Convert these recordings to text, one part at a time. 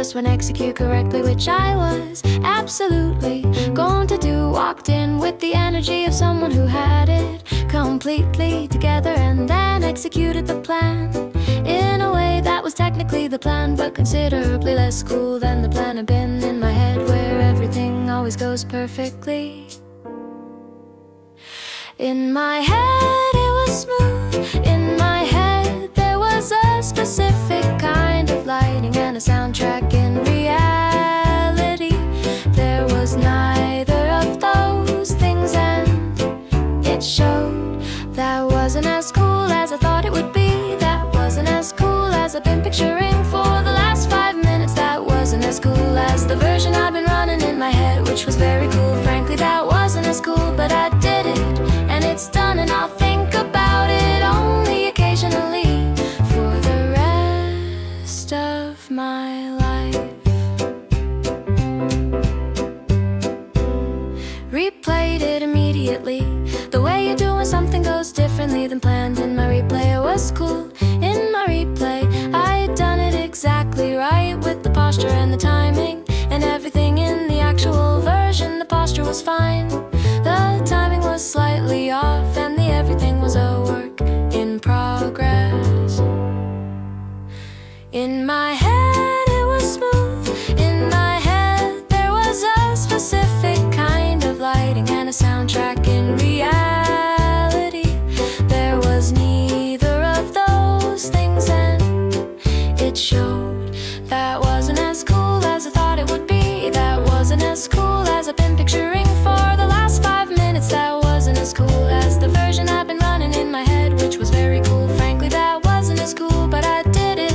flawless when execute correctly, which I was absolutely going to do. Walked in with the energy of someone who had it completely together, and then executed the plan in a way that was technically the plan, but considerably less cool than the plan had been in my head, where everything always goes perfectly. In my head it was smooth. In my head there was a specific kind of lighting and a soundtrack. In reality there was neither of those things, and it showed that wasn't as cool as I thought it would be. That wasn't as cool as I've been picturing for the last 5 minutes. That wasn't as cool as the version I've been running in my head, which was very cool. Frankly, that wasn't as cool, but I did it, and it's done, and I'll think about it only occasionally for the rest of my life. Replayed it immediately. The way you do when something goes differently than planned. In my replay it was cool. In my replay I had done it exactly right, with the posture and the timing and everything. In the actual version the posture was fine, the timing was slightly off, and the everything was a work in progress. In my head it was smooth. In my head there was a specific kind of lighting and a soundtrack. In reality there was neither of those things, and it showed that wasn't as cool as I thought it would be. That wasn't as cool as I've been picturing for the last 5 minutes. That wasn't as cool as the version I've been running in my head, which was very cool. Frankly, that wasn't as cool, but I did it,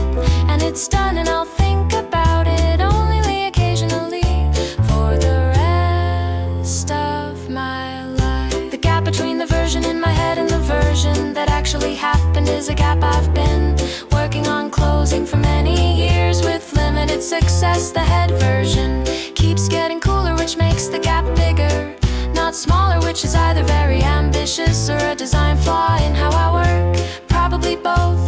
and it's done, and I'll think about it only occasionally for the rest of my life. The gap between the version in my head and the version that actually happened is a gap I've been working on closing for many years with limited success. The head version keeps getting cooler, which makes the gap bigger, not smaller, which is either very ambitious or a design flaw in how I work. Probably both.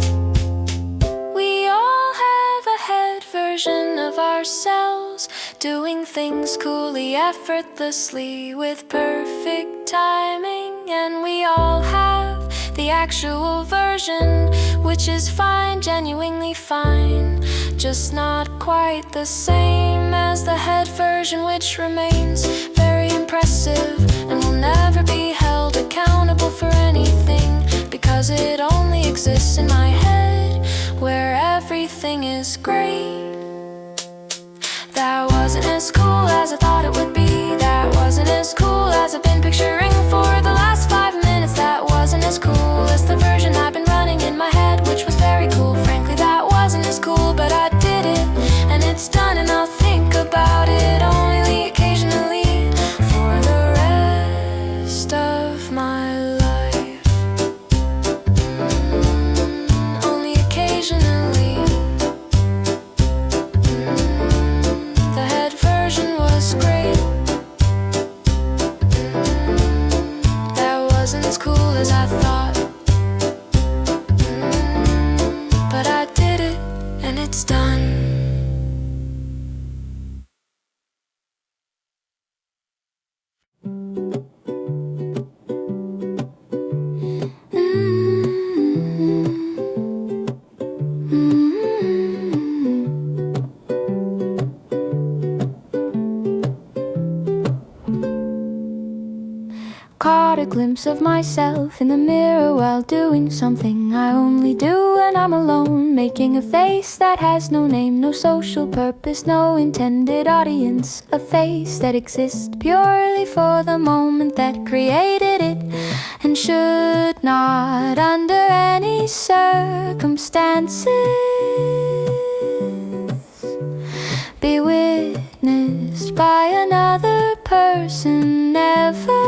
We all have a head version of ourselves, doing things coolly, effortlessly, with perfect timing. And we all have the actual version, which is fine, genuinely fine, just not quite the same as the head version, which remains very impressive and will never be held accountable for anything, because it only exists in my head, where everything is great. That wasn't as cool as I thought it would be. That wasn't as cool as I've been picturing for the last 5 minutes. That wasn't as cool as the version I've been running in my head, which was very cool. Frankly, that wasn't as cool, but I did it, and it's done, and I'll think about it only occasionally for the rest of my life. Only occasionally. The head version was great. That wasn't as cool as I thought, but I did it, and it's done. Caught a glimpse of myself in the mirror while doing something I only do when I'm alone, making a face that has no name, no social purpose, no intended audience, a face that exists purely for the moment that created it, and should not under any circumstances be witnessed by another person ever.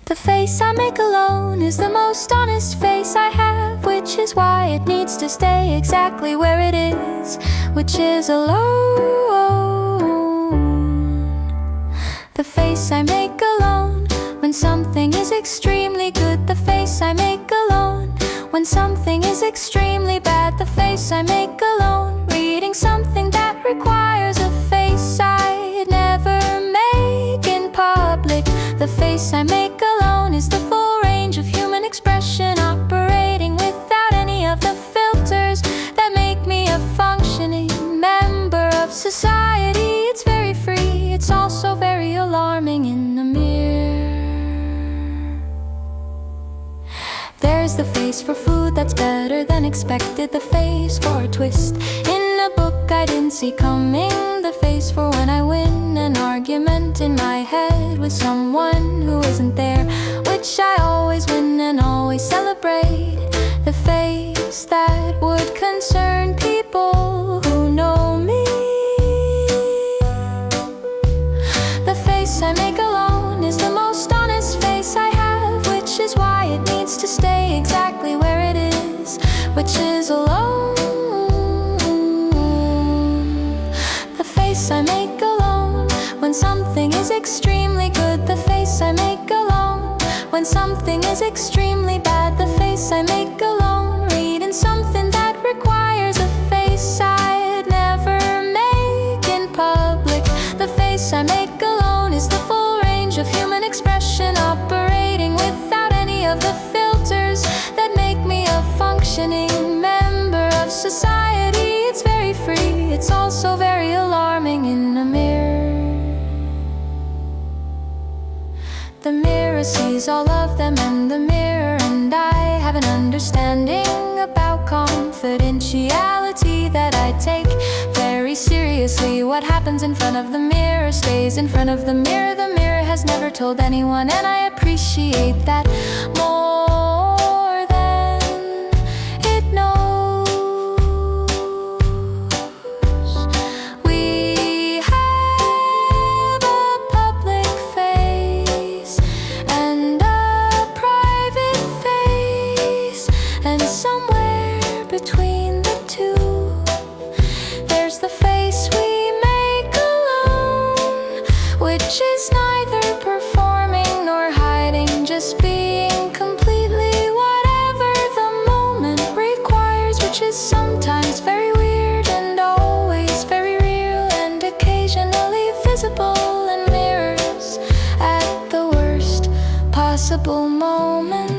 The face I make alone is the most honest face I have, which is why it needs to stay exactly where it is, which is alone. The face I make alone when something is extremely good. The face I make alone when something is extremely bad. The face I make alone face for food that's better than expected, the face for a twist in a book I didn't see coming, the face for when I win an argument in my head with someone who isn't there, which I always win and always celebrate, the face that would concern people who know me, the face I make alone is the most honest face I have, which is why it needs to stay exactly where it is, which is alone. The face I make alone when something is extremely good, the face I make alone when something is extremely bad, the face I make alone reading something that requires a face I'd never make in public, the face I make alone is the full range of human expression, operating without any of the filters that make me a functioning member of society. It's very free, it's also very alarming in a mirror. The mirror sees all of them, and the mirror and I have an understanding about confidentiality that I take very seriously. What happens in front of the mirror stays in front of the mirror. The mirror has never told anyone, and I appreciate that more than it knows. We have a public face and a private face, and somewhere between the two, there's the face we make alone, which is neither performing nor hiding, just being completely whatever the moment requires, which is sometimes very weird and always very real and occasionally visible in mirrors at the worst possible moment.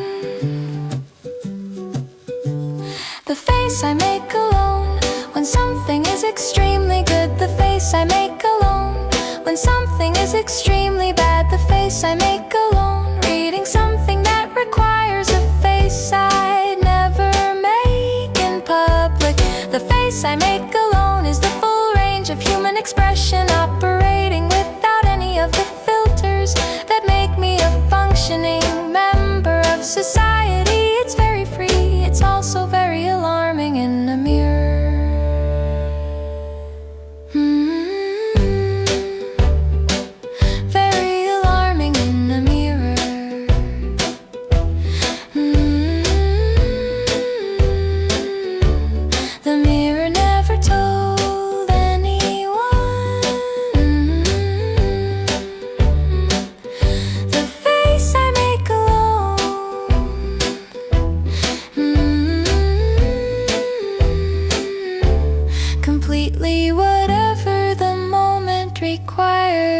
The face I make alone when something is extremely good, the face I make alone when something is extremely bad, the face I make alone reading something that requires a face I'd never make in public, the face I make alone is the full range of human expression, operating without any of the filters that make me a functioning member of society. It's very free, it's also very alarming in a mirror. Very alarming in a mirror. The mirror never told anyone. The face I make alone. Completely whatever the moment requires.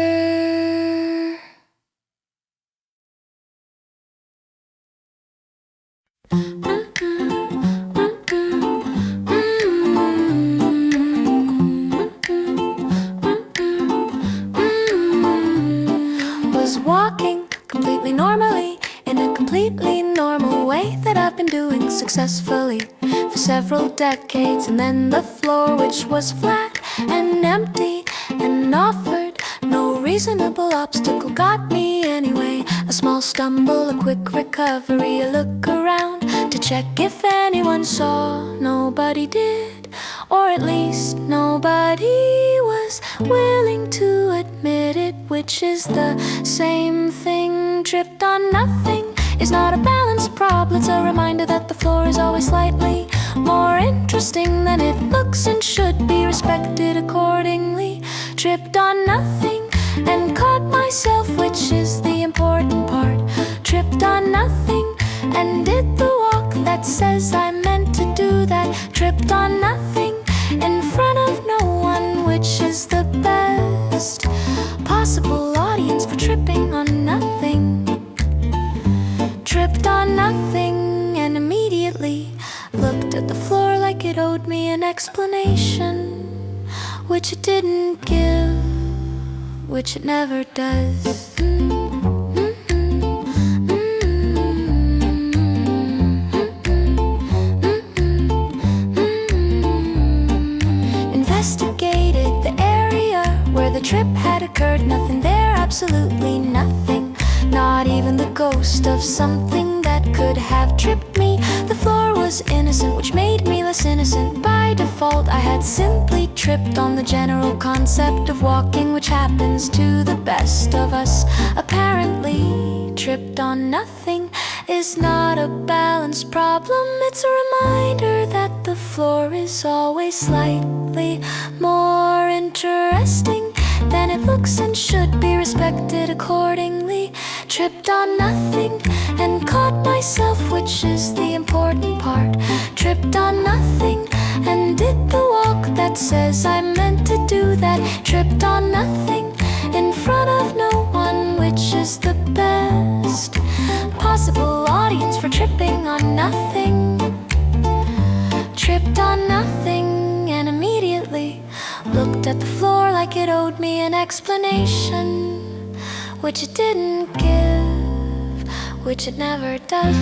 Was walking completely normally in a completely normal way that I've been doing successfully for several decades, and then the floor, which was flat and empty and offered no reasonable obstacle, got me anyway. A small stumble, a quick recovery, a look around to check if anyone saw. Nobody did, or at least nobody was willing to admit it, which is the same thing. Tripped on nothing is not a balance problem, it's a reminder that the floor is always slightly more interesting than it looks and should be respected accordingly. Tripped on nothing and caught myself, which is the important part. Tripped on nothing and did the walk that says I meant to do that. Tripped on nothing in front of no one, which is the best possible audience for tripping on nothing. Tripped on nothing and immediately looked at the floor like it owed me an explanation, which it didn't give, which it never does. investigated the area where the trip had occurred. Nothing there, absolutely nothing. Not even the ghost of something that could have tripped me. The floor was innocent, which made me less innocent. By default, I had simply tripped on the general concept of walking, which happens to the best of us. Apparently, tripped on nothing is not a balance problem. It's a reminder that the floor is always slightly more interesting than it looks and should be respected accordingly. Tripped on nothing and caught myself, which is the important part. Tripped on nothing and did the walk that says I meant to do that. Tripped on nothing in front of no one, which is the best possible audience for tripping on nothing. Tripped on nothing and immediately looked at the floor like it owed me an explanation, which it didn't give, which it never does.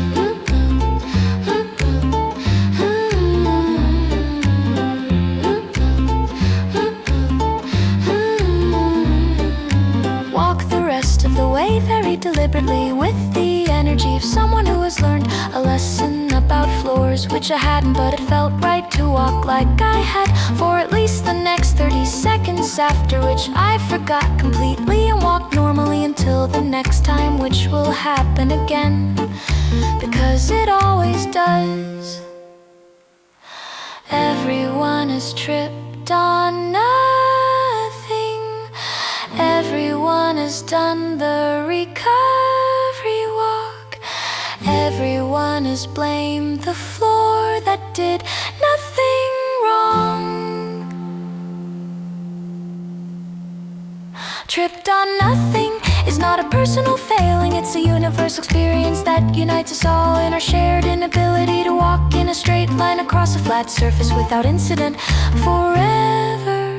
Walk the rest of the way very deliberately, with the energy of someone who has learned a lesson about floors, which I hadn't, but it felt right to walk like I had for at least the next 30 seconds, after which I forgot completely and walked normally until the next time, which will happen again, because it always does. Everyone has tripped on nothing. Everyone has done the recovery walk. Everyone has blamed the floor that did nothing wrong. Tripped on nothing is not a personal failing. It's a universal experience that unites us all in our shared inability to walk in a straight line across a flat surface without incident forever.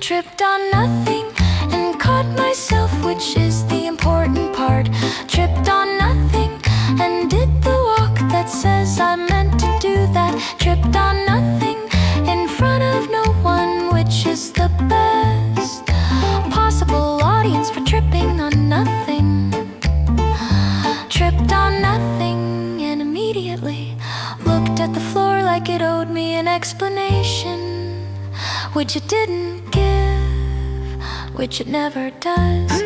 Tripped on nothing and caught myself, which is the important part. Tripped on nothing and did the walk that says I meant to do that. Tripped on nothing in front of no one, which is the best possible audience for tripping on nothing. Tripped on nothing and immediately looked at the floor like it owed me an explanation, which it didn't give, which it never does.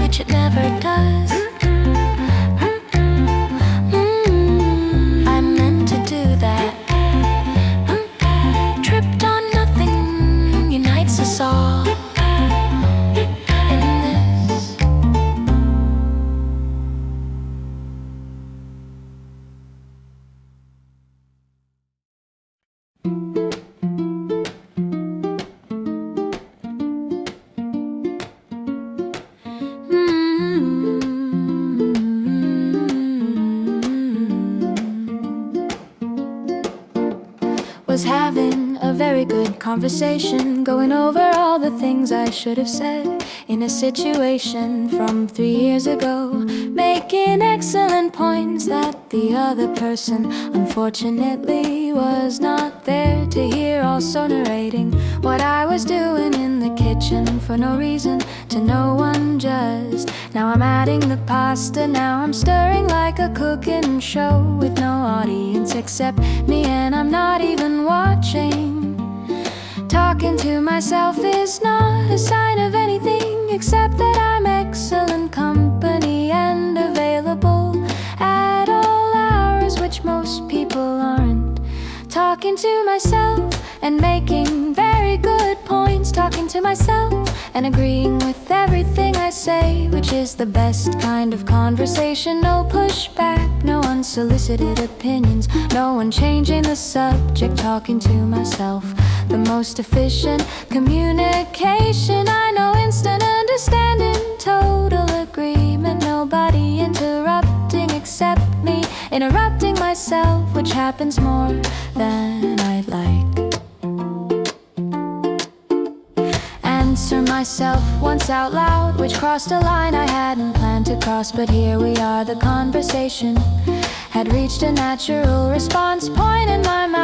Which it never does. I meant to do that. Tripped on nothing unites us all in this. Was having a very good conversation, going over all the things I should have said in a situation from 3 years ago, making excellent points that the other person unfortunately was not there to hear. Also narrating what I was doing in the kitchen for no reason to no one, just now I'm adding the pasta, now I'm stirring like a cooking show with no audience except me, and I'm not even watching. Talking to myself is not a sign of anything except that I'm excellent company and available at all hours, which most people aren't. Talking to myself and making very good points. Talking to myself and agreeing with everything I say, which is the best kind of conversation. No pushback, no unsolicited opinions, no one changing the subject. Talking to myself, the most efficient communication. I know instant understanding, total agreement, nobody interrupting except me interrupting myself, which happens more than I'd like. Answer myself once out loud, which crossed a line I hadn't planned to cross, but here we are. The conversation had reached a natural response point in my mouth.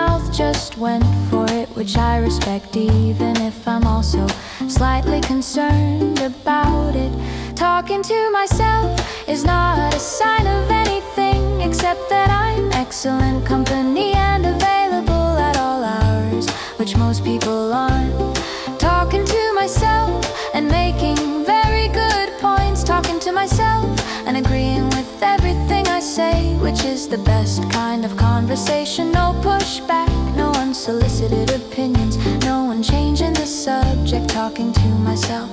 which I respect even if I'm also slightly concerned about it. Talking to myself is not a sign of anything except that I'm excellent company and available at all hours, which most people aren't. Talking to myself and making very good points. Talking to myself and agreeing with everything I say, which is the best kind of conversation. No pushback, no unsolicited opinions, no one changing the subject. Talking to myself,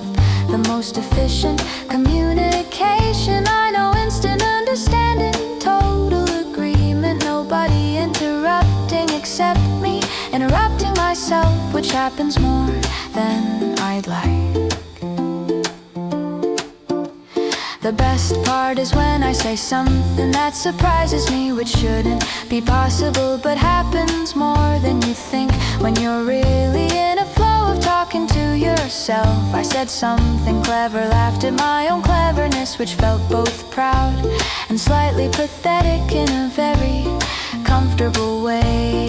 the most efficient communication. I know instant understanding, total agreement, nobody interrupting except me interrupting myself, which happens more than I'd like. The best part is when I say something that surprises me, which shouldn't be possible but happens more than you think. When you're really in a flow of talking to yourself, I said something clever, laughed at my own cleverness, which felt both proud and slightly pathetic in a very comfortable way.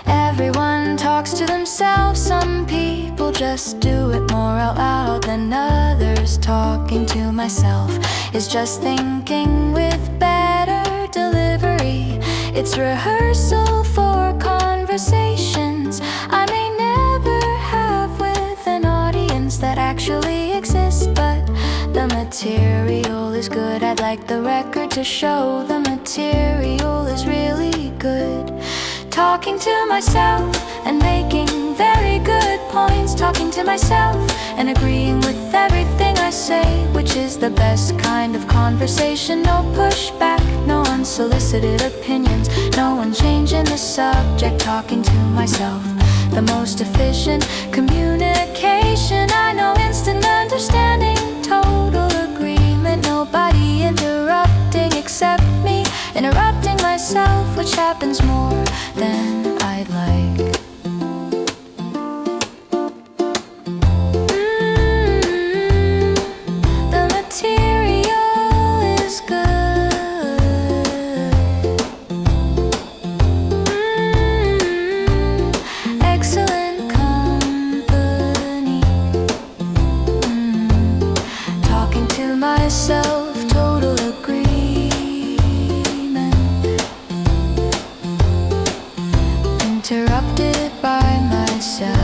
Everyone talks to themselves. Some people just do it more out loud than others. Talking to myself is just thinking with better delivery. It's rehearsal for conversations I may never have with an audience that actually exists, but the material is good. I'd like the record to show the material is really good. Talking to myself and making very good points. Talking to myself and agreeing with everything I say, which is the best kind of conversation. No pushback, no unsolicited opinions, no one changing the subject. Talking to myself, the most efficient communication. I know instant understanding, total agreement, nobody interrupting except me interrupting myself, which happens more than I'd like. The material is good. Excellent company. Talking to myself, total agreement. Interrupted by myself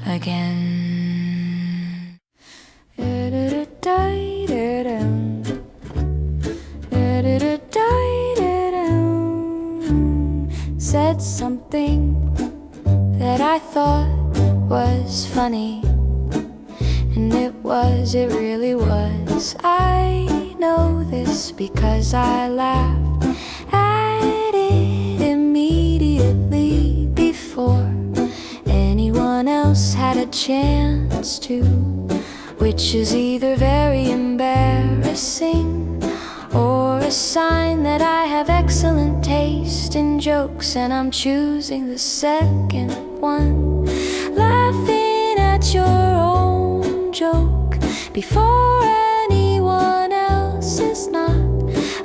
again. Said something that I thought was funny, and it really was. I know this because I laughed at it immediately before anyone else had a chance to, which is either very embarrassing or a sign that I have excellent taste in jokes, and I'm choosing the second one. Laughing at your own joke before anyone else is not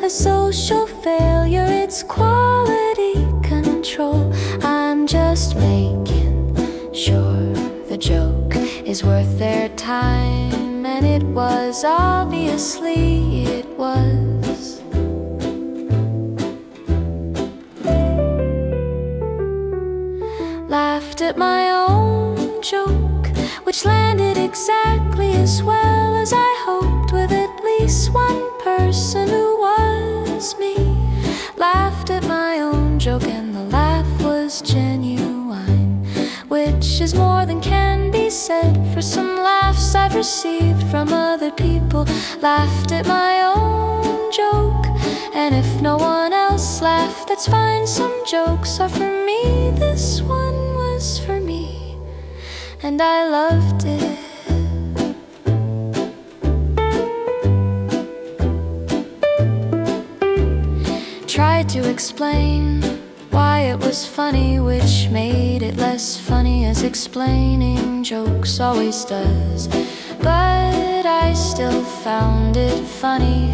a social failure, it's quality control. I'm just making sure the joke is worth their time, and it was, obviously it was. Laughed at my own joke, which landed exactly as well as I hoped, with at least one person who was me. Laughed at my own joke and the laugh was genuine, which is more than can be said for some laughs I've received from other people. Laughed at my own joke, and if no one else laughed, that's fine. Some jokes are for me, this one was for me, and I loved it. Tried to explain why it was funny, which made it less funny, as explaining jokes always does. But I still found it funny,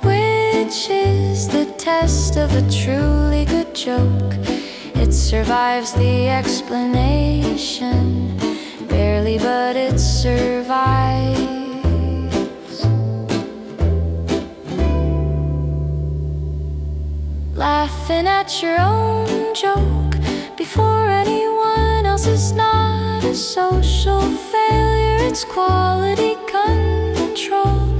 with which is the test of a truly good joke. It survives the explanation, barely, but it survives. Laughing at your own joke before anyone else is not a social failure, it's quality control.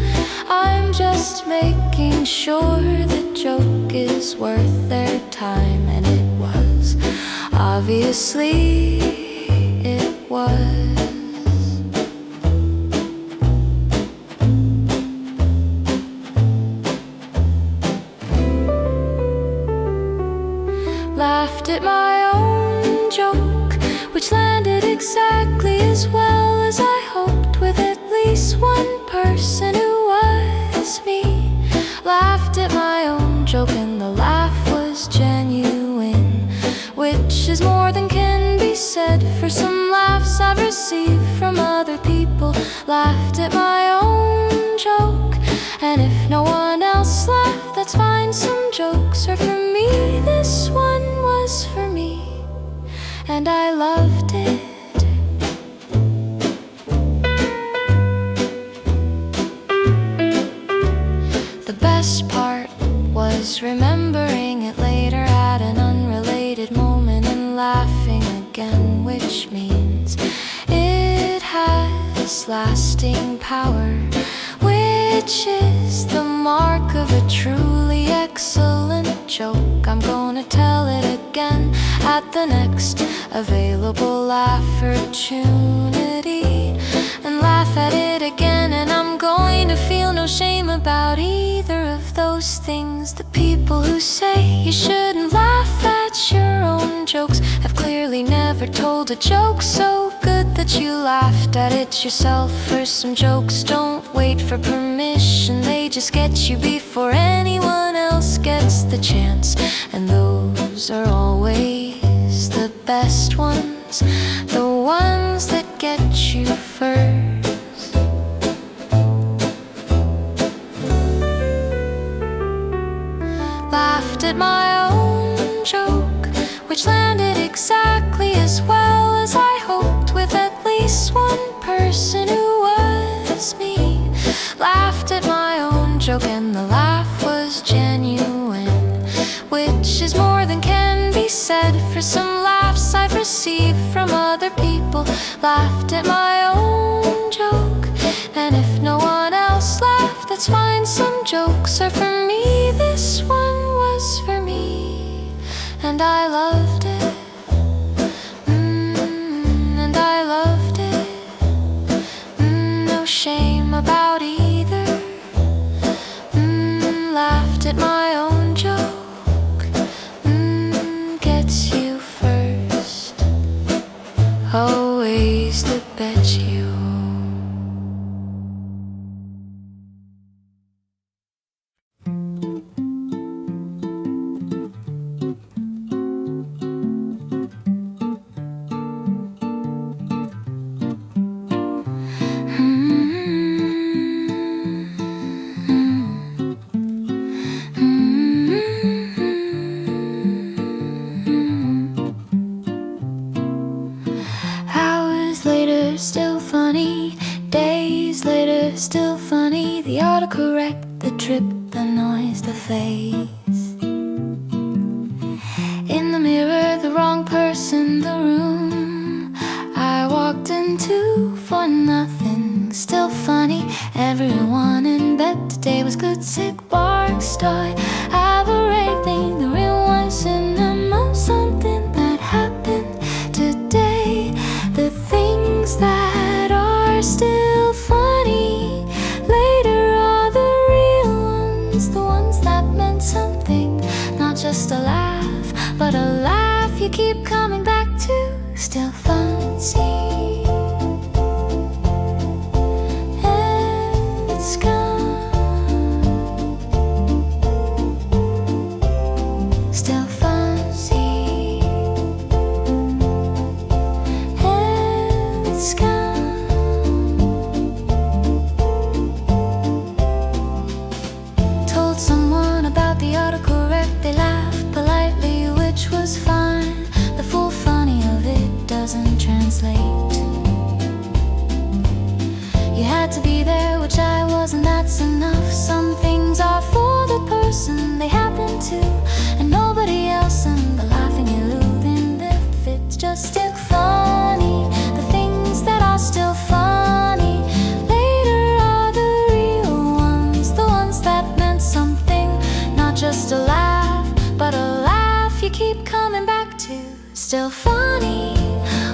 I'm just making sure the joke is worth their time, and it was. Obviously, it was. Laughed at my own joke, which landed exactly as well as I hoped, with at least one person who was me. Laughed at my own joke and the laugh was genuine, which is more than can be said for some laughs I've received from other people. Laughed at my own joke, and if no one else laughed, that's fine. Some jokes are for me, this one was for me, and I loved it. The best part was remembering it later at an unrelated moment and laughing again, which means it has lasting power, which is the mark of a truly excellent joke. I'm gonna tell it again at the next available opportunity, and laugh at it again, and I'm going to feel no shame about either of those things. The people who say you shouldn't laugh at your own jokes have clearly never told a joke so good that you laughed at it yourself. For some jokes don't wait for permission, they just get you before anyone else gets the chance, and those are always the best ones, the ones that get you first. Laughed at my own joke, which landed exactly as well as I hoped, with at least one person who was me. Laughed at my own joke and the laugh was genuine, which is more than can be said for some laughs I've received from other people. Laughed at my own joke, and if no one else laughed, that's fine. Some jokes are for me, this one was for me, and I loved it. And I loved it. No shame about either. Laughed at my own joke. Gets you first. Always the bet you. Still funny, days later, still funny. The autocorrect, the trip, the noise, the face. In the mirror, the wrong person, the room I walked into for nothing. Still funny, everyone in bed today was good, sick, bark, story. I've everything, the real ones in the most, something that happened today. The things that are still funny later are the real ones, the ones that meant something, not just a laugh, but a laugh you keep coming back to. Still fancy, it's gone. Still fancy, it's gone. Told someone still funny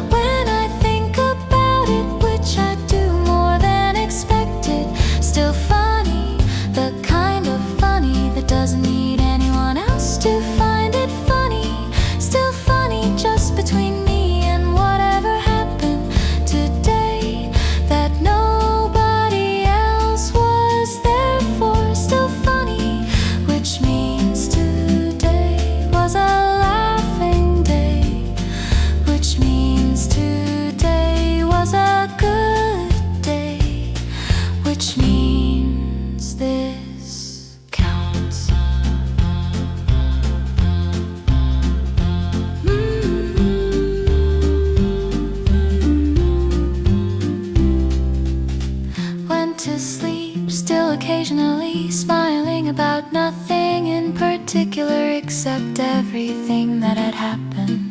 when I think about it, which I do more than expected. Still funny, the kind of funny that doesn't need anyone else to find it funny. Still funny just between me and whatever happened today that nobody else was there for. Still funny, which means today was a laughing day, which means today was a good day, which means this counts. Went to sleep, still occasionally smiling about nothing in particular except everything that had happened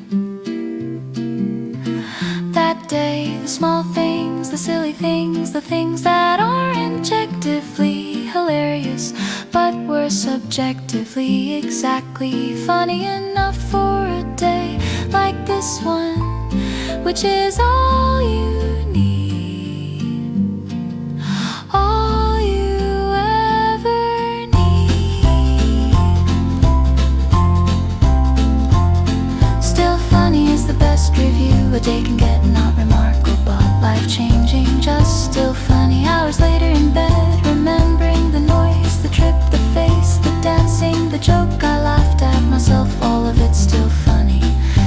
that day. The small things, the silly things, the things that are objectively hilarious but were subjectively exactly funny enough for a day like this one, which is all you need, all you ever need. Still funny is the best review a day can get. Not remarkable but life-changing, just still funny. Hours later in bed, remembering the noise, the trip, the face, the dancing, the joke I laughed at myself, all of it still funny.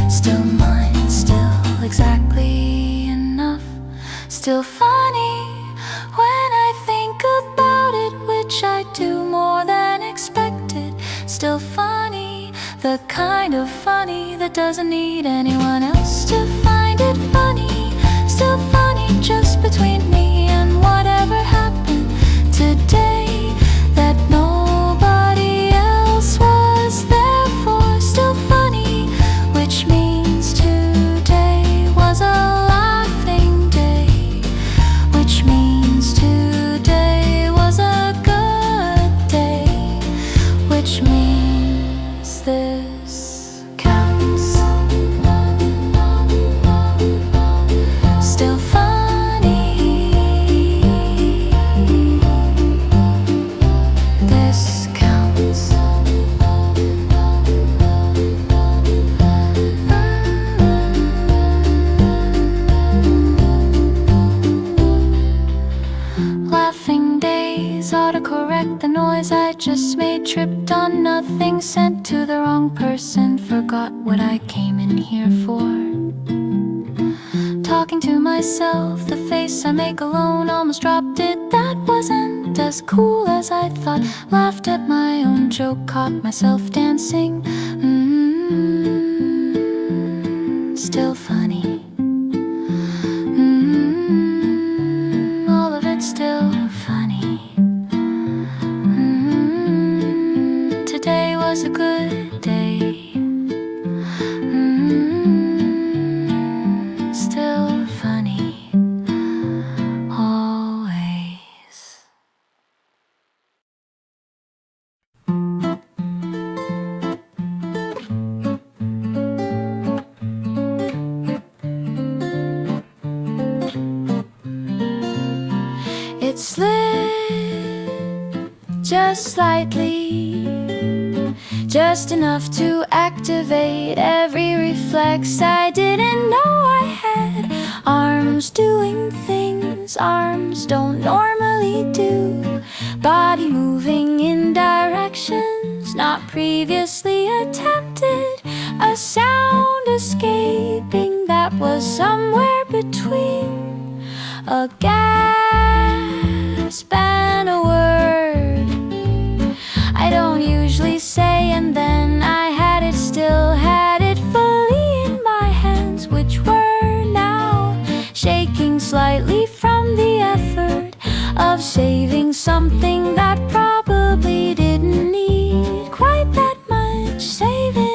Still mine, still exactly enough. Still funny when I think about it, which I do more than expected. Still funny, the kind of funny that doesn't need anyone else to find it funny. Still funny just between me and whatever happened today that nobody else was there for. Still funny, which means today was a laughing day, which means today was a good day, which means this counts. Still funny, this counts. Laughing days, autocorrect the noise I just made, tripped on nothing, sent to the wrong person, forgot what I came in here for. Talking to myself, the face I make alone, almost dropped it, that wasn't as cool as I thought. Laughed at my own joke, caught myself dancing. Still funny. All of it still funny. Today was a good day. Still funny, always. It slid just slightly, just enough to activate every reflex I didn't know I had. Arms doing things arms don't normally do, body moving in directions not previously attempted, a sound escaping that was somewhere between a gasp and a word I don't usually say, and then I had it, still had it fully in my hands, which were now shaking slightly from the effort of saving something that probably didn't need quite that much saving.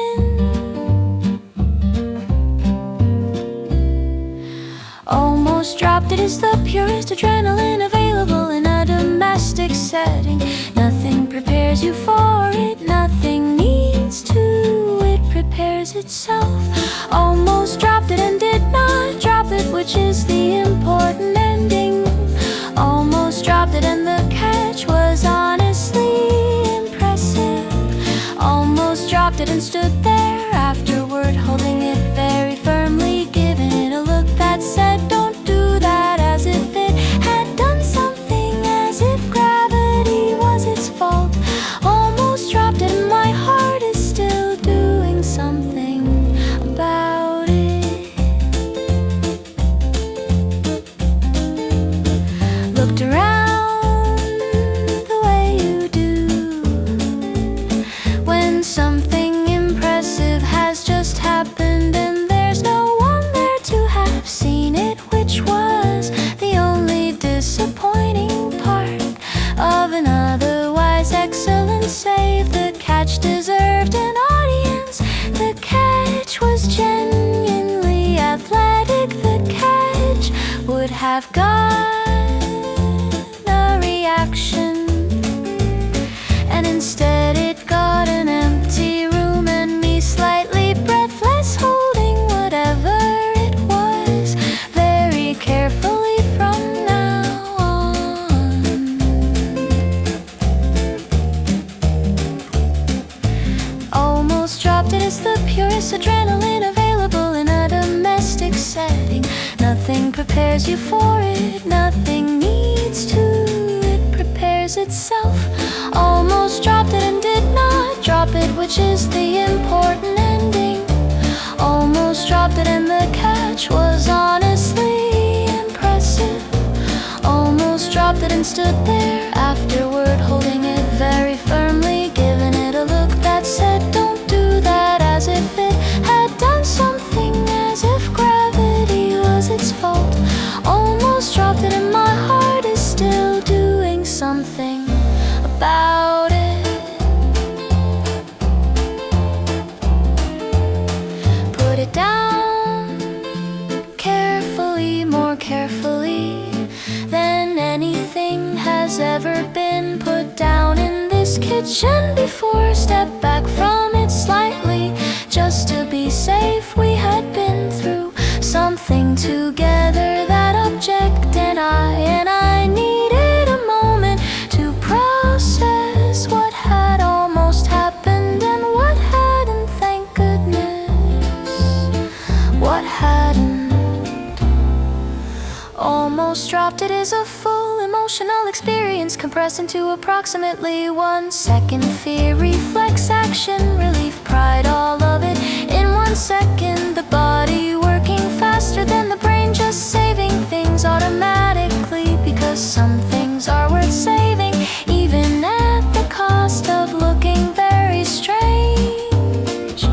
Almost dropped it, is the purest adrenaline available in a domestic setting. Nothing prepares you for it, nothing needs to, it prepares itself. Almost this adrenaline available in a domestic setting. Nothing prepares you for it, nothing needs to. It prepares itself. Almost dropped it and did not drop it, which is the important ending. Almost dropped it and the catch was honestly impressive. Almost dropped it and stood there afterward, holding it very firmly, giving it a look that said, don't do that, as if it had done something, as if gravity was its fault. Almost dropped it and my heart is still doing something about it. Put it down carefully, more carefully than anything has ever been put down in this kitchen before. Step back from it slightly, just to be safe. We had been through something together, that object and I needed a moment to process what had almost happened and what hadn't, thank goodness. What hadn't. Almost dropped it is a full emotional experience compressed into approximately 1 second. Fear, reflex, action, relief, pride, all of it in 1 second. The body working faster than the brain, just saving things automatically, because some things are worth saving, even at the cost of looking very strange.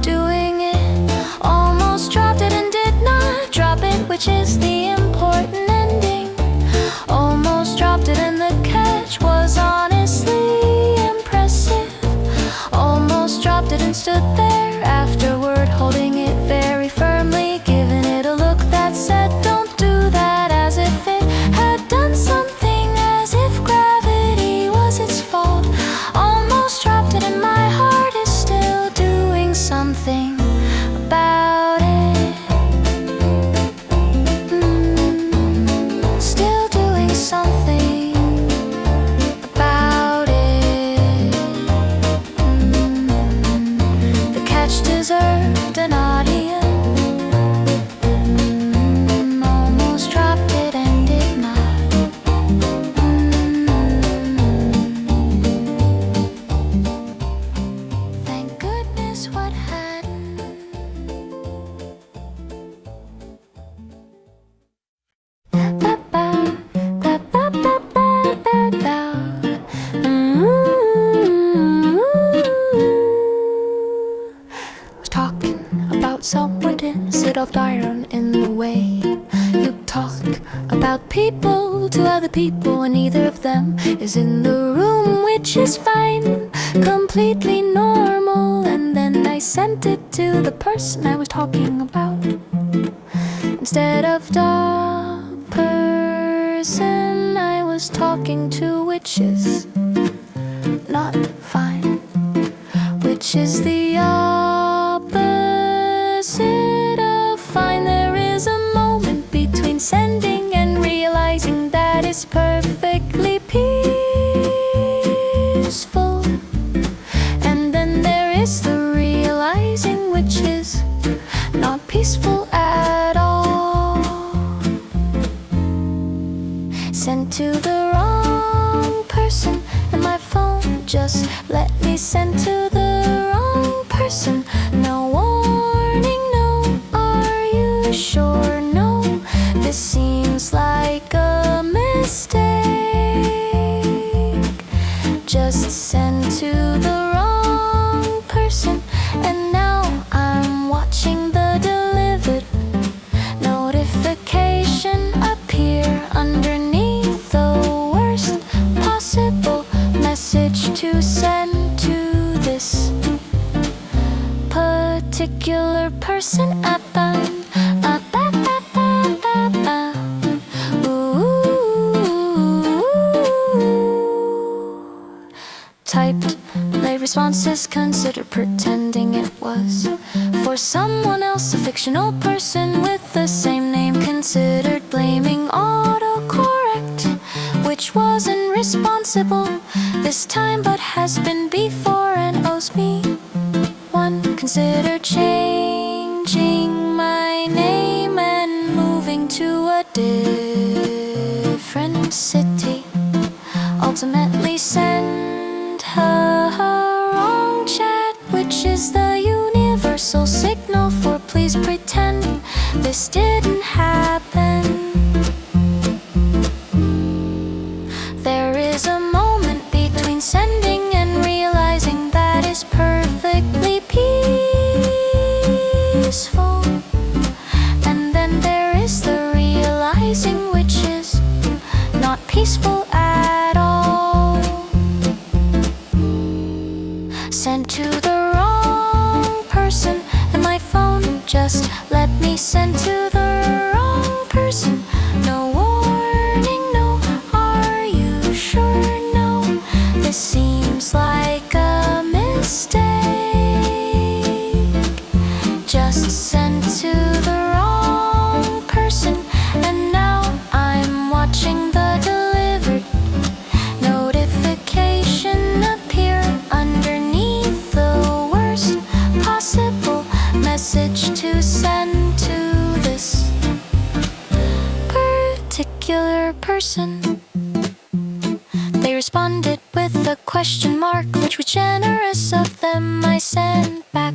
Doing it, almost dropped it and did not drop it, which is the important ending. Almost dropped it and the catch was honestly impressive. Almost dropped it and stood there afterward, holding it very firmly, giving it a look that said, don't do that, as if it had done something, as if gravity was its fault. Almost dropped it and my heart is still doing something about it. Still doing something about it. The catch deserved an audience. Almost dropped it and did not. Thank goodness what hadn't. Was talking about someone to sit off iron in the way. You talk about people to other people, and neither of them is in the room, which is fine, completely normal. And then I sent it to the person I was talking about instead of the person I was talking to, which is not fine, which is the opposite of fine. There is a moment between sending and realizing that is perfectly peaceful, and then there is the realizing, which is not peaceful at all. Sent to the wrong person, and my phone just let me send to the wrong person. No warning, no, are you sure? No, this seems like a mistake. Just send to the wrong person, and now I'm watching the delivered notification appear underneath the worst possible message to send to this particular person. Typed late responses, consider pretending it was for someone else, a fictional person with the same name. Considered blaming autocorrect, which wasn't responsible this time but has been before and owes me one. consider changing my name and moving to a different city. Ultimately send her wrong chat, which is the universal signal for please pretend this didn't happen. There is a moment between sending and realizing that is perfectly peaceful. And then there is the realizing, which is not peaceful at all. Sent to the wrong person, and my phone just let me send to the wrong person. No warning, no, are you sure? No, this seems like a mistake. Just sent to the wrong person, and now I'm watching the delivered notification appear underneath the worst possible message to send to this particular person. They responded with a question mark, which was generous of them. I sent back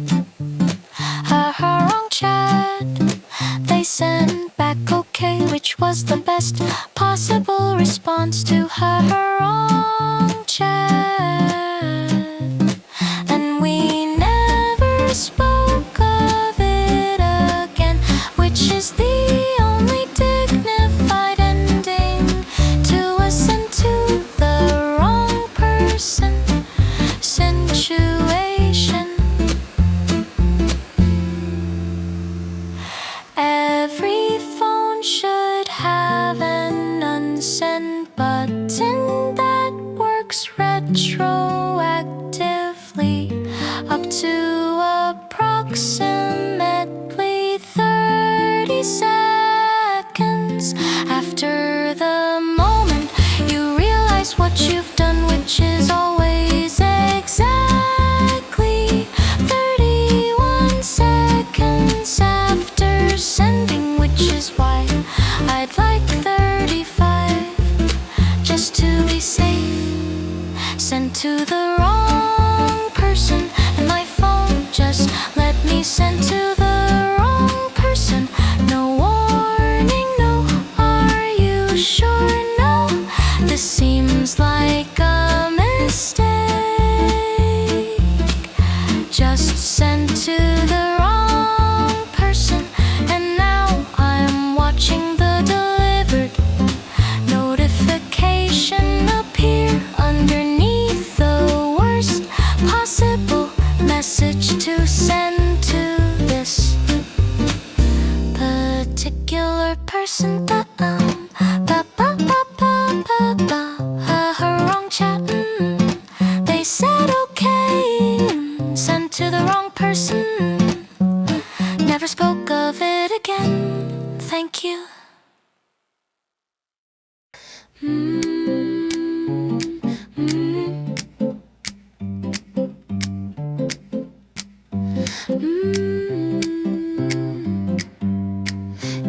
her wrong chat. They sent back okay, which was the best possible response to her wrong chat. And we never spoke of it again, which is the only dignified ending to a sent to the wrong person situation. Every phone should have an unsend button that works retroactively up to approximately 30 seconds after the moment you realize what you've done, which is always exactly 31 seconds after sending, which is why I'd like 35 just to be safe. Sent to the wrong person, and my phone just let me send to the wrong person. No warning, no, are you sure? No, this seems like a mistake. Just sent to the wrong person, and now I'm watching the delivered notification appear underneath the worst possible message to send to this particular person. Her wrong chat. They said okay, sent to the wrong person. Never spoke of it again. Thank you.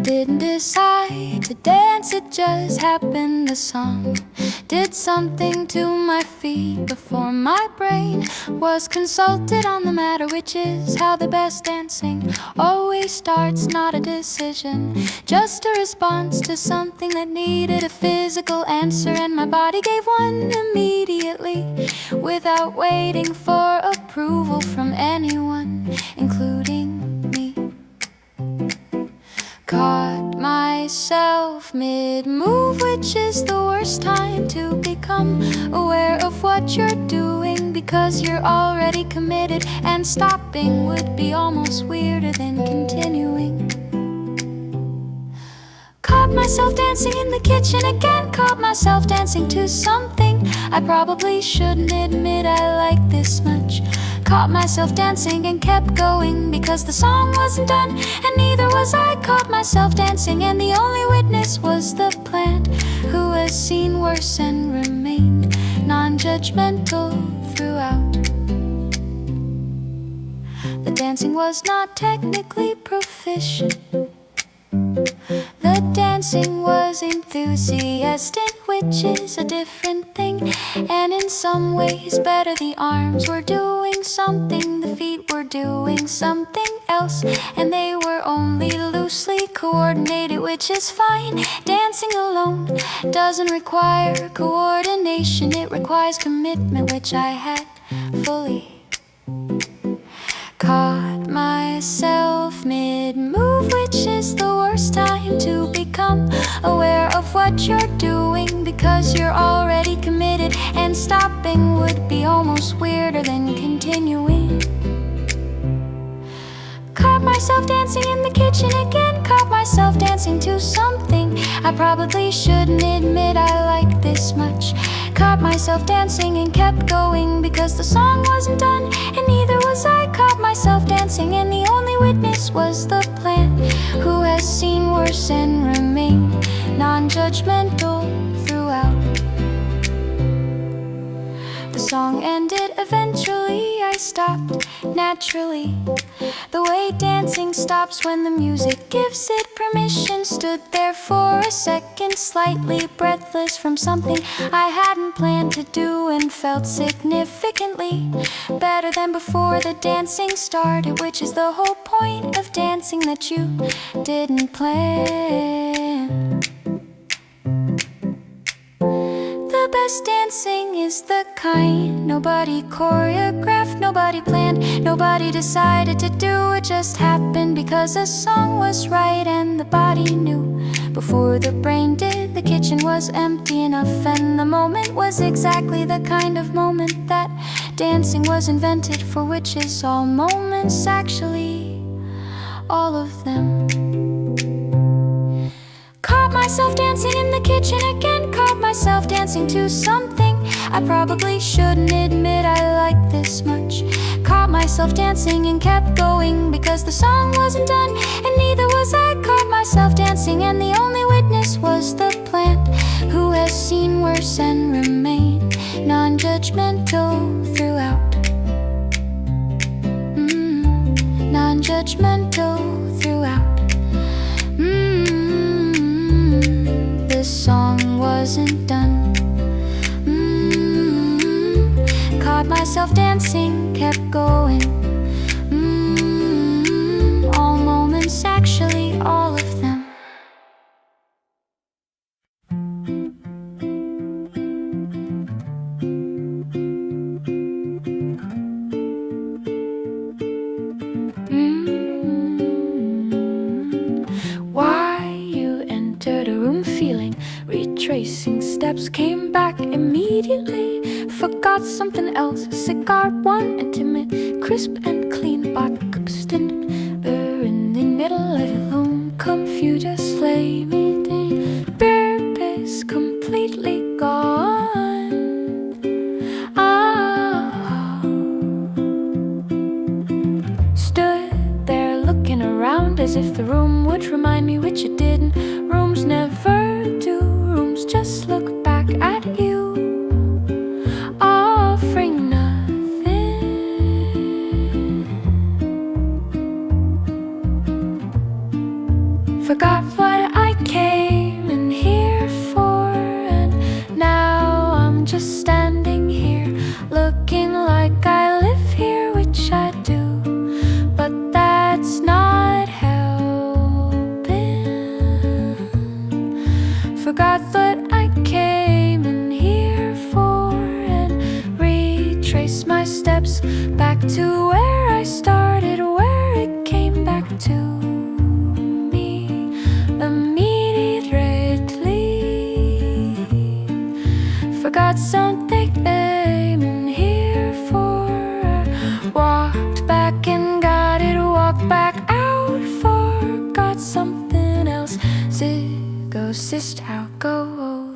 Didn't decide to dance, it just happened. The song did something to my feet before my brain was consulted on the matter, which is how the best dancing always starts. Not a decision, just a response to something that needed a physical answer, and my body gave one immediately without waiting for approval from anyone, including me. Caught myself mid-move, which is the worst time to become aware of what you're doing, because you're already committed, and stopping would be almost weirder than continuing. Caught myself dancing in the kitchen again, caught myself dancing to something I probably shouldn't admit I like this much. Caught myself dancing and kept going because the song wasn't done, and neither was I. Caught myself dancing, and the only witness was the plant, who has seen worse and remained non-judgmental throughout. The dancing was not technically proficient. The dancing was enthusiastic, which is a different thing, and in some ways better. The arms were doing something, the feet were doing something else, and they were only loosely coordinated, which is fine. Dancing alone doesn't require coordination, it requires commitment, which I had fully. Caught myself mid-move, which is the worst time to become aware of what you're doing, because you're already committed, and stopping would be almost weirder than continuing. Caught myself dancing in the kitchen again, caught myself dancing to something I probably shouldn't admit I like this much. Caught myself dancing and kept going because the song wasn't done, and neither was I. Caught myself dancing and the only witness was the plant, who has seen worse and remained non-judgmental throughout. The song ended eventually, I stopped naturally. The way dancing stops when the music gives it permission. Stood there for a second, slightly breathless from something I hadn't planned to do, and felt significantly better than before the dancing started, which is the whole point of dancing, that you didn't plan. The best dancing is the kind nobody choreographed, nobody planned, nobody decided to do. It just happened because a song was right and the body knew before the brain did. The kitchen was empty enough, and the moment was exactly the kind of moment that dancing was invented for, which is all moments, actually, all of them. Caught myself dancing in the kitchen again, caught myself dancing to something I probably shouldn't admit I like this much. Caught myself dancing and kept going because the song wasn't done, and neither was I. Caught myself dancing and the only witness was the plant, who has seen worse and remained non-judgmental throughout. Non-judgmental throughout. The song wasn't done. Caught myself dancing, kept going. All moments, actually, all of them. Why you entered a room feeling, retracing steps, came back immediately, forgot something else. A cigar, one intimate, crisp and clean, bought extended. In the middle of the room, confused, just lay me down. Bare base completely gone. Stood there looking around as if the room would remind me, which it didn't. Rooms never do. Rooms just look back at you, offering nothing. Forgot what I came in here for, and now I'm just standing here, looking like I live here, which I do, but that's not helping. Forgot what I came in here for, and retrace my steps back to where I started, where it came back to me immediately. Forgot something I'm in here for. Walked back and got it, walked back out, forgot something else. Goes just how it goes.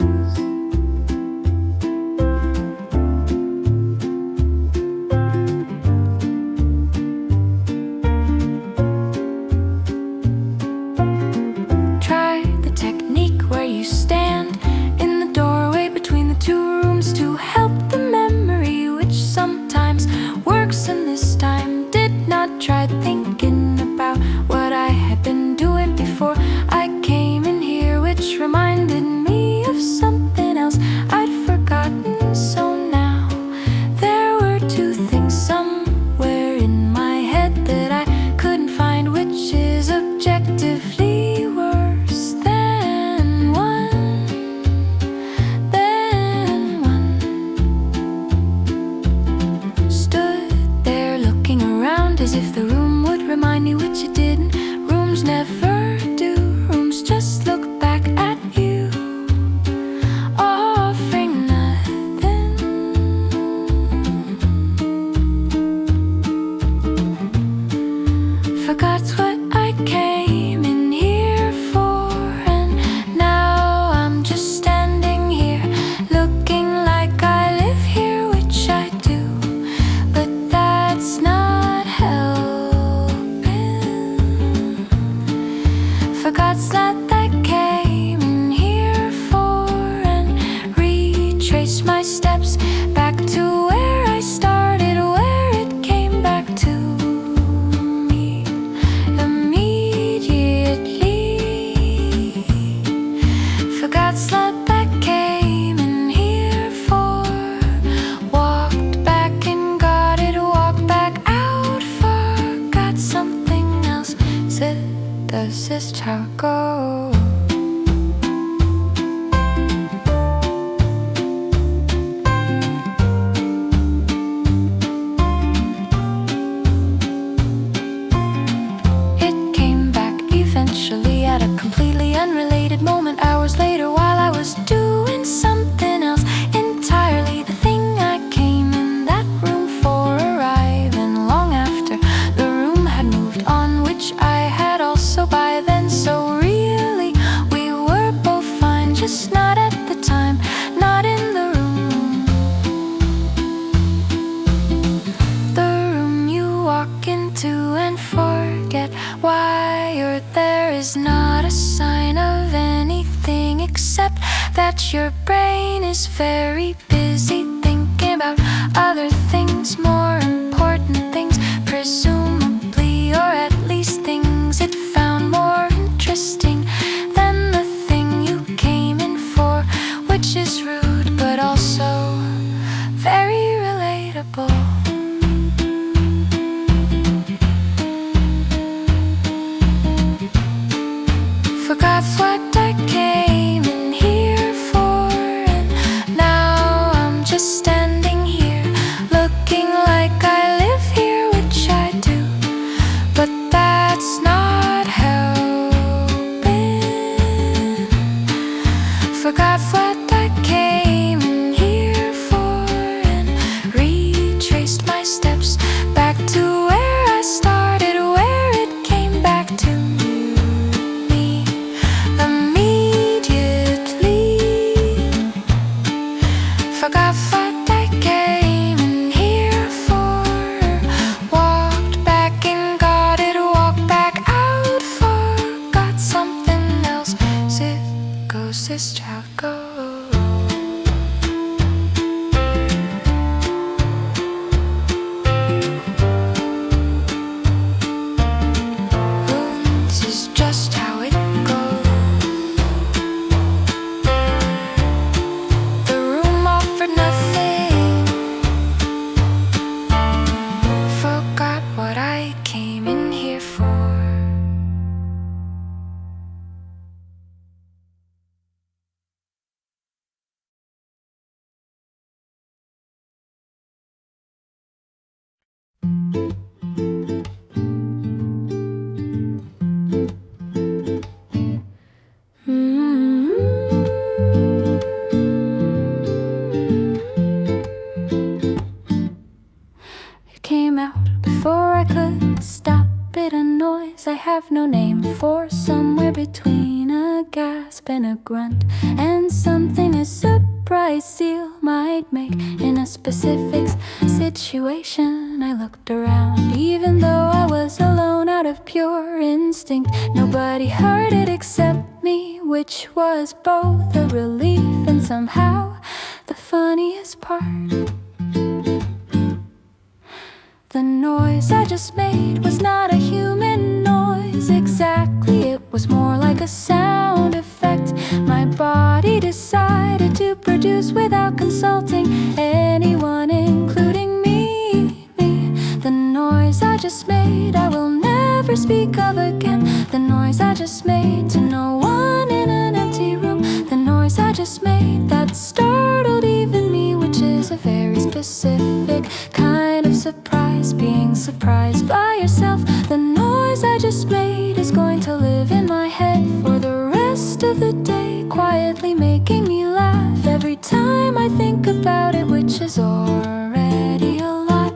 that your brain is very busy thinking about other things, more important things, presumably, or at least things it found more interesting than the thing you came in for, which is rude but also very relatable. Forgot what I came in here for, and now I'm just standing here looking like I live here, which I do, but that's not helping. Forgot what I came in here for, and retraced my steps back to where I started, where it came back to me immediately. Forgot what I came in here for, walked back and got it, walked back out, forgot something else. It goes, this how it goes. This is just how it goes. The room offered nothing. Forgot what I came in here for. It came out before I could stop it, a noise I have no name for, somewhere between a gasp and a grunt, and something a surprise seal might make in a specific situation. I looked around, even though I was alone out of pure instinct. Nobody heard it except me, which was both a relief and somehow the funniest part. The noise I just made was not a human noise exactly, it was more like a sound effect my body decided to produce without consulting anyone, including me. The noise I just made I will never speak of again. The noise I just made to no one in an empty room. The noise I just made that startled even me, which is a very specific kind of surprise, being surprised by yourself. The noise I just made is going to live in my head for the rest of the day, quietly making me laugh every time I think about it, which is already a lot.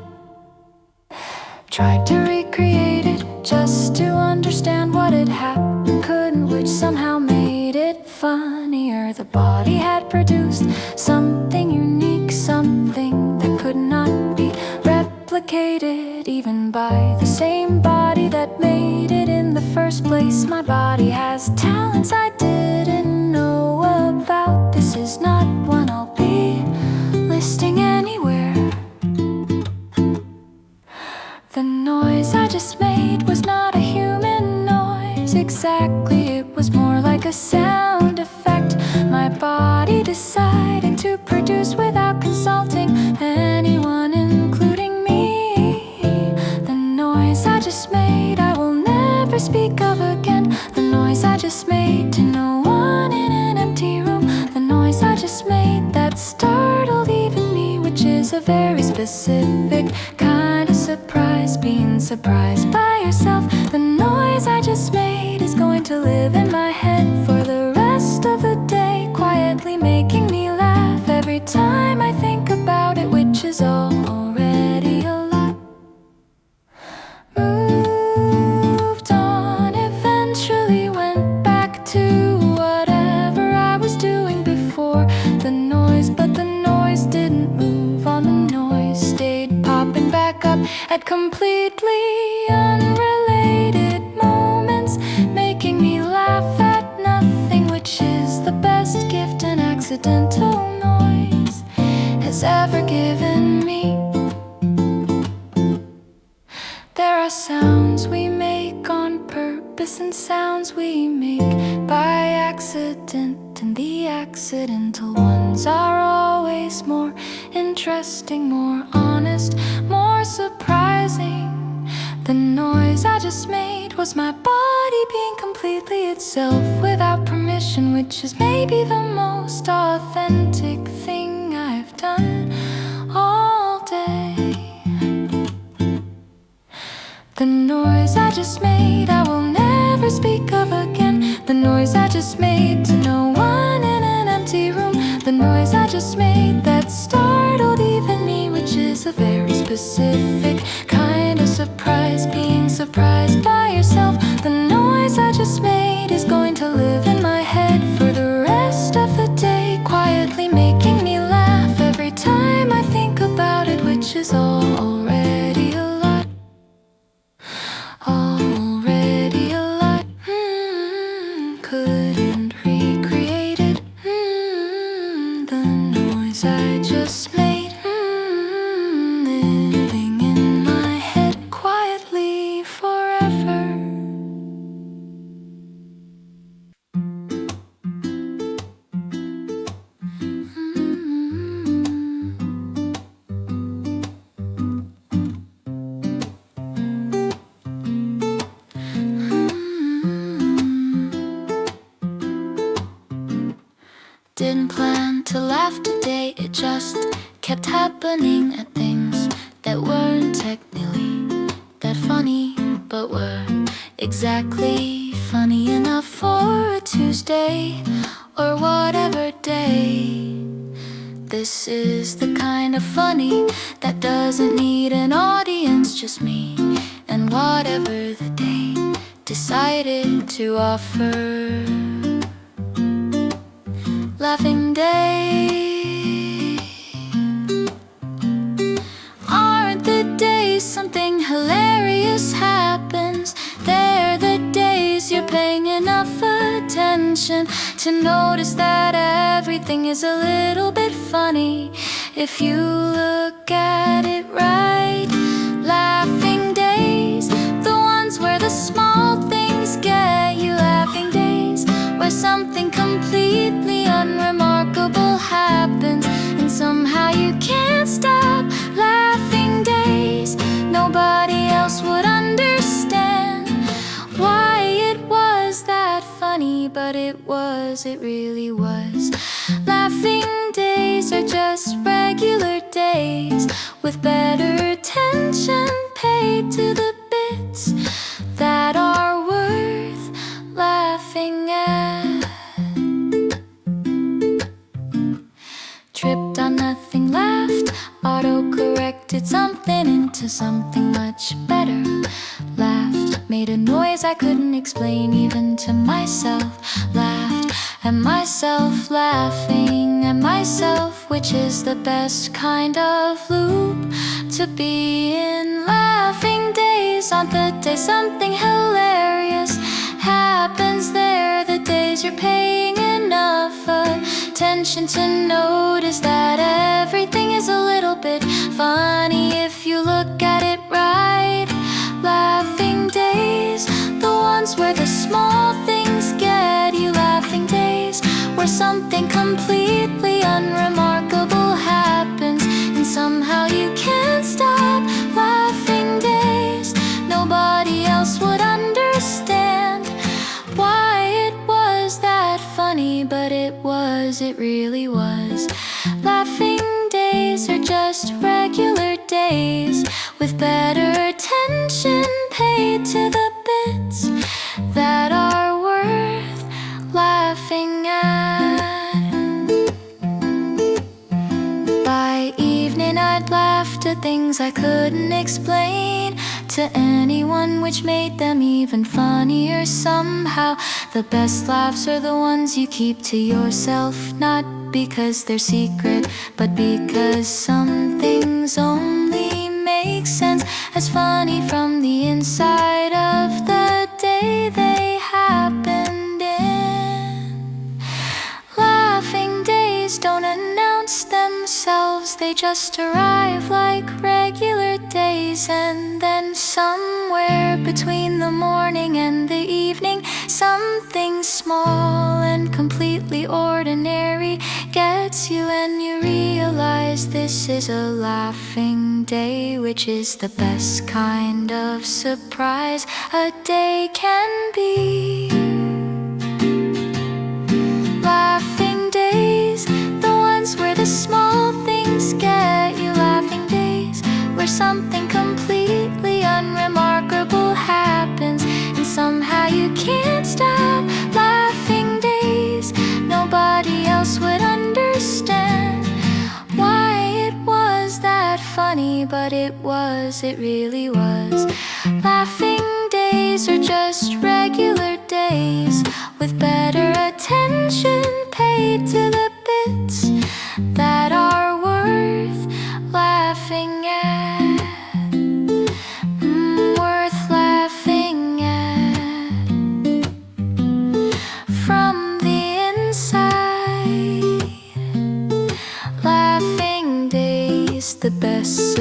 Tried to recreate it just to understand what had happened, couldn't, which somehow made it funnier. The body had produced something unique, something that could not be replicated even by the same body that made it in the first place. My body has talents I didn't know about. This is not one I'll be listing anywhere. The noise I just made was not a human noise exactly, it was more like a sound effect my body decided to produce without consulting anyone, including me. The noise I just made I will never speak of again. The noise I just made to no one in an empty room. The noise I just made that startled even me, which is a very specific kind of surprise, being surprised by yourself. The noise I just made is going to live in my head for the rest of the day, quietly making me laugh every time I think about it, which is already a lot. Moved on, eventually went back to whatever I was doing before the noise, but the noise didn't move on. The noise stayed popping back up at completely unrelated moments, making me laugh at nothing, which is the best gift an given me. There are sounds we make on purpose and sounds we make by accident, and the accidental ones are always more interesting, more honest, more surprising. The noise I just made was my body being completely itself without permission, which is maybe the most authentic thing I've done all day. The noise I just made I will never speak of again. The noise I just made to no one in an empty room. The noise I just made that startled even me, which is a very specific kind of surprise, being surprised by yourself. The noise I just made is going to live in my head for the rest of the day, quietly making me laugh every time I think about it, which is already a lot. Already a lot. Couldn't recreate it. The noise I just made, living in my head quietly forever. Didn't plan to laugh today, it just kept happening at things that weren't technically that funny, but were exactly funny enough for a Tuesday or whatever day. This is the kind of funny that doesn't need an audience, just me and whatever the day decided to offer. Laughing day. Aren't the days something hilarious happens? They're the days you're paying enough attention to notice that everything is a little bit funny if you look at it right. Laughing days, the ones where the small things get you. Laughing days where something completely unremarkable happens and somehow you can't stop. Laughing days, nobody else would understand why it was that funny, but it really was. Laughing days are just regular days with better attention paid to the bits that are worth laughing at. Tripped on nothing, laughed, auto-corrected something into something much better. Laughed, made a noise I couldn't explain even to myself. Laughed at myself, laughing at myself, which is the best kind of loop to be in. Laughing days aren't the days something hilarious happens. They're the days you're paying enough attention to notice that everything is a little bit funny if you look at it right. Laughing days, the ones where the small things get you. Laughing days where something completely unremarkable happens and somehow you can't stop. Laughing days, nobody else would understand why it was that funny, but it really was. Laughing days are just regular days with better attention paid to the bits that are worth laughing at. By evening I'd laughed at things I couldn't explain to anyone, which made them even funnier somehow. The best laughs are the ones you keep to yourself, not because they're secret, but because some things only make sense as funny from the inside of the day they happened in. Laughing days don't announce themselves, they just arrive like regular days. And then somewhere between the morning and the evening, something small and completely ordinary gets you, and you realize this is a laughing day, which is the best kind of surprise a day can be. Laughing days, the ones where the small things get you. Laughing days where something completely unremarkable happens and somehow you can't stop. Laughing days, nobody else would understand why it was that funny, but it really was. Laughing days are just regular days with better attention paid to the bits that are worth laughing at. Worth laughing at. From the inside, laughing days, the best